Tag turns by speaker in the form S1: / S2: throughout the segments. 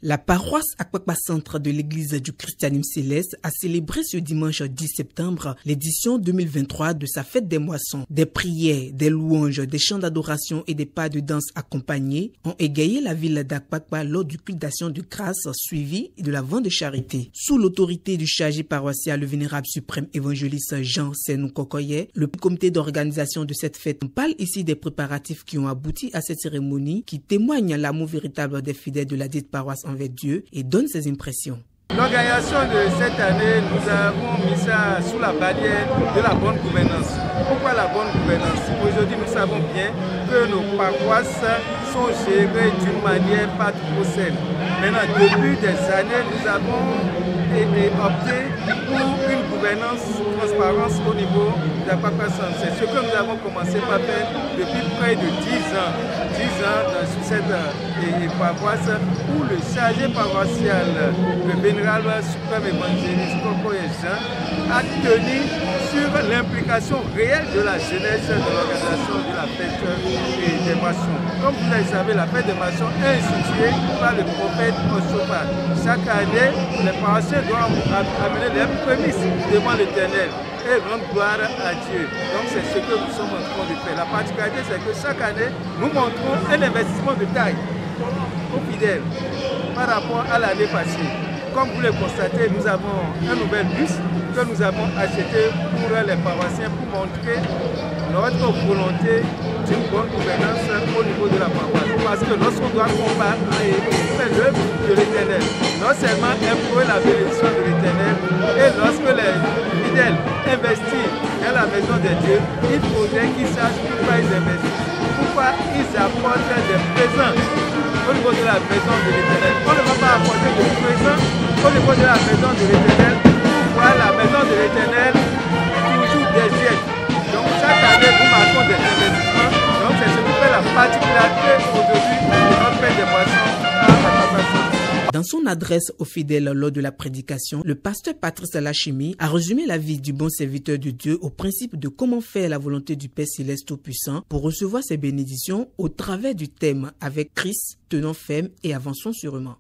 S1: La paroisse Akpakpa Centre de l'église du Christianisme Céleste a célébré ce dimanche 10 septembre l'édition 2023 de sa fête des moissons. Des prières, des louanges, des chants d'adoration et des pas de danse accompagnés ont égayé la ville d'Akpakpa lors du culte d'action de grâce suivi de la vente de charité. Sous l'autorité du chargé paroissial, le vénérable suprême évangéliste Jean Senou Kokoye, le comité d'organisation de cette fête parle ici des préparatifs qui ont abouti à cette cérémonie qui témoigne l'amour véritable des fidèles de la dite paroisse envers Dieu et donne ses impressions.
S2: L'organisation de cette année, nous avons mis ça sous la bannière de la bonne gouvernance. Pourquoi la bonne gouvernance? Aujourd'hui, nous savons bien que nos paroisses sont gérées d'une manière pas trop saine. Maintenant, depuis des années, nous avons opté pour une gouvernance, transparence au niveau de la paroisse. C'est ce que nous avons commencé par faire depuis près de 10 ans. 10 ans sur cette paroisse où le chargé paroissial, le vénérable suprême évangéliste Kokoye Jean, a tenu sur l'implication réelle de la jeunesse de l'organisation de la fête des moissons. Comme vous le savez, la fête des moissons est instituée par le prophète Oshofa. Chaque année, les paroissiens doivent amener leurs prémices devant l'Éternel et rendre gloire à Dieu. Donc c'est ce que nous sommes en train de faire. La particularité, c'est que chaque année, nous montrons un investissement de taille aux fidèles par rapport à l'année passée. Comme vous le constatez, nous avons un nouvel bus que nous avons acheté pour les paroissiens pour montrer notre volonté d'une bonne gouvernance au niveau de la paroisse. Parce que lorsqu'on doit combattre et faire l'œuvre de l'Éternel, non seulement implorer la bénédiction de l'Éternel, et lorsque les fidèles investissent dans la maison de Dieu, il faudrait qu'ils sachent pourquoi ils investissent, pourquoi ils apportent des présents au niveau de la maison de l'Éternel. On ne va pas apporter de présents au niveau de la maison de l'Éternel pour voir la maison de l'Éternel toujours déserte. Donc chaque année, nous marquons des investissements. Donc c'est ce qui fait la particularité aujourd'hui de notre fête des moissons à Akpakpa Centre.
S1: Dans son adresse aux fidèles lors de la prédication, le pasteur Patrice Lachimi a résumé la vie du bon serviteur de Dieu au principe de comment faire la volonté du Père Céleste Tout-Puissant pour recevoir ses bénédictions au travers du thème « Avec Christ, tenons ferme et avançons sûrement ».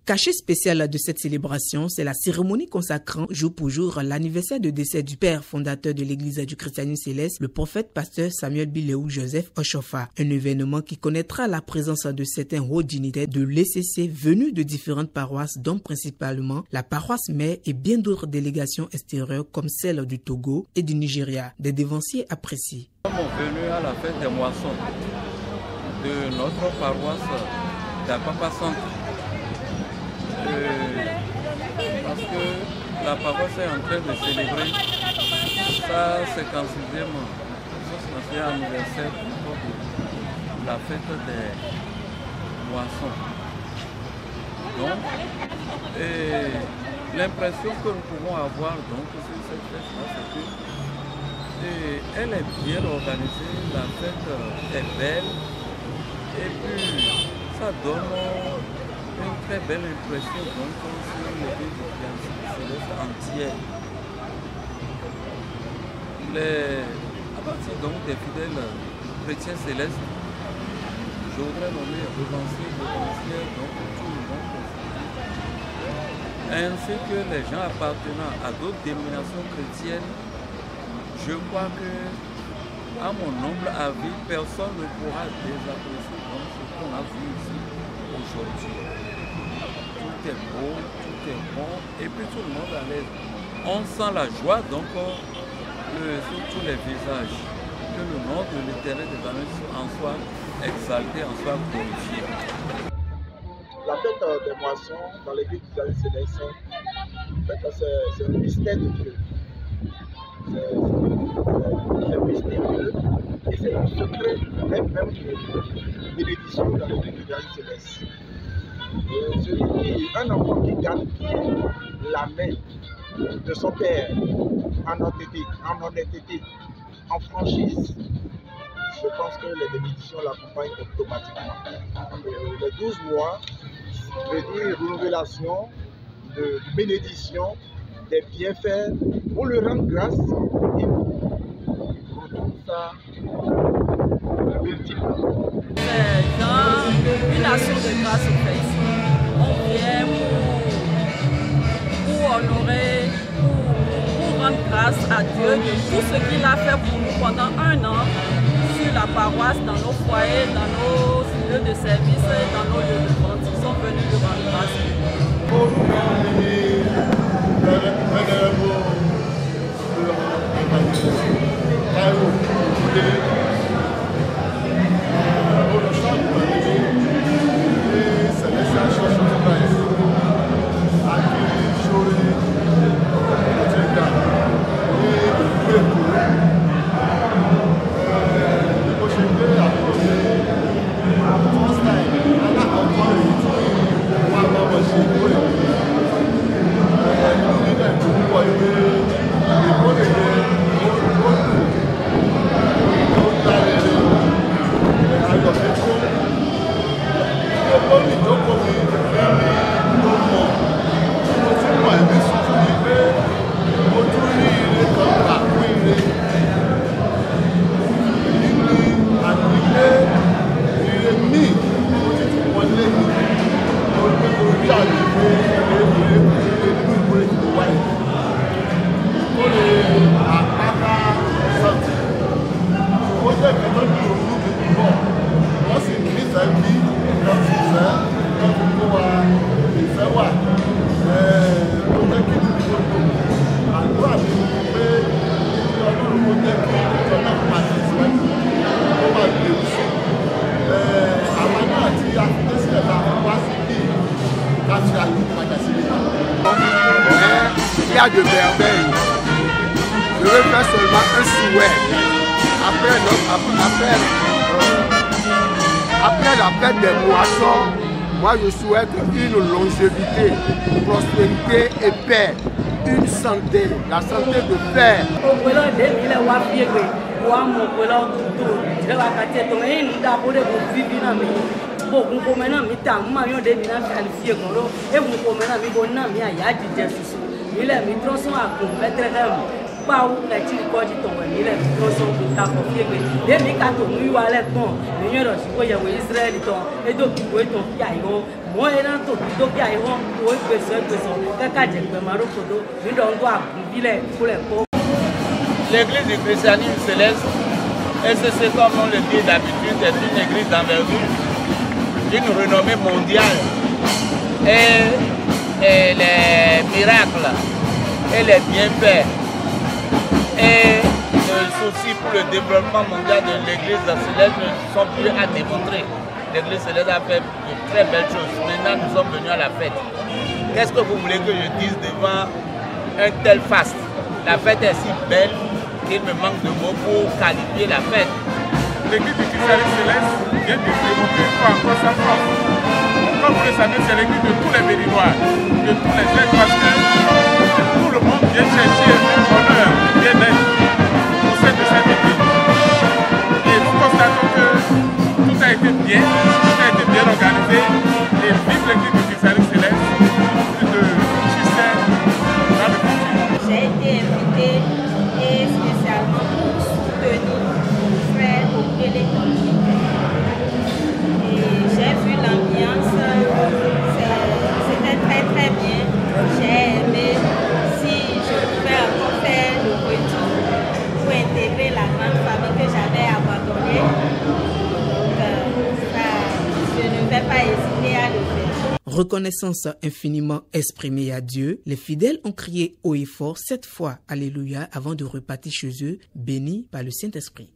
S1: Cachet spécial de cette célébration, c'est la cérémonie consacrant jour pour jour l'anniversaire de décès du père fondateur de l'église du christianisme céleste, le prophète pasteur Samuel Biléou Joseph Oshofa. Un événement qui connaîtra la présence de certains hauts dignitaires de l'ECC venus de différentes paroisses, dont principalement la paroisse mère et bien d'autres délégations extérieures comme celle du Togo et du Nigeria. Des dévanciers apprécient.
S3: Nous sommes venus à la fête des moissons de notre paroisse d'Apapa Centre. Parce que la paroisse est en train de célébrer sa 56e anniversaire de la fête des moissons. Donc, l'impression que nous pouvons avoir donc, sur cette fête-là, c'est qu'elle est bien organisée, la fête est belle, et puis ça donne une très belle impression donc, sur l'église du christianisme céleste entière. À partir donc des fidèles chrétiens célestes, je voudrais nommer revanciers, donc tout le monde, ainsi que les gens appartenant à d'autres dénominations chrétiennes. Je crois que, à mon humble avis, personne ne pourra désapprécier donc, ce qu'on a vu ici aujourd'hui. Tout est beau, tout est bon, et puis tout le monde à l'aise. On sent la joie donc sur tous les visages. Que le nom de l'Éternel des armées en soit exalté, en soit glorifié.
S4: La fête des moissons dans l'église du christianisme céleste, c'est un mystère de Dieu. C'est un mystère de Dieu et c'est un secret même de bénédiction dans l'église du christianisme céleste. Un enfant qui garde la main de son père en honnêteté, en franchise, je pense que les bénédictions l'accompagnent automatiquement. Les 12 mois veut dire révélation de bénédiction, des bienfaits, pour lui rendre grâce et pour tout ça multiple.
S5: C'est dans une action de grâce au fait. On vient pour honorer, pour rendre grâce à Dieu de tout ce qu'il a fait pour nous pendant un an sur la paroisse, dans nos foyers, dans nos lieux de service, dans nos lieux de vente. Ils sont venus nous rendre grâce.
S6: y a de merveilles. Je veux faire seulement un souhait. Après la fête des moissons, moi je souhaite une longévité, prospérité et paix, une santé, la santé de fer.
S7: L'église du christianisme céleste, SCC comme on le dit d'habitude, est une église d'envergure, d'une renommée mondiale. Et les miracles et les bienfaits et le souci pour le développement mondial de l'église céleste ne sont plus à démontrer. L'église céleste a fait de très belles choses. Maintenant, nous sommes venus à la fête. Qu'est-ce que vous voulez que je dise devant un tel faste? La fête est si belle qu'il me manque de mots pour qualifier la fête.
S2: L'église du christianisme céleste vient de démontrer une fois encore sa force. Comme vous le savez, c'est l'église de tous les Béninois, de tous les êtres, parce que tout le monde vient chercher le bonheur, le bien-être au sein de cette église. Et nous constatons que tout a été bien, tout a été bien organisé, et vive l'église du christianisme céleste, plus de succès dans le futur.
S8: J'ai été invité et spécialement pour soutenir mon frère au Téléthon. Et j'ai vu l'ambiance, c'était très très bien. J'ai aimé. Si je pouvais encore faire le retour pour intégrer la grande famille que j'avais abandonnée, je ne vais pas hésiter à le faire.
S1: Reconnaissance infiniment exprimée à Dieu, les fidèles ont crié haut et fort 7 fois Alléluia avant de repartir chez eux, bénis par le Saint-Esprit.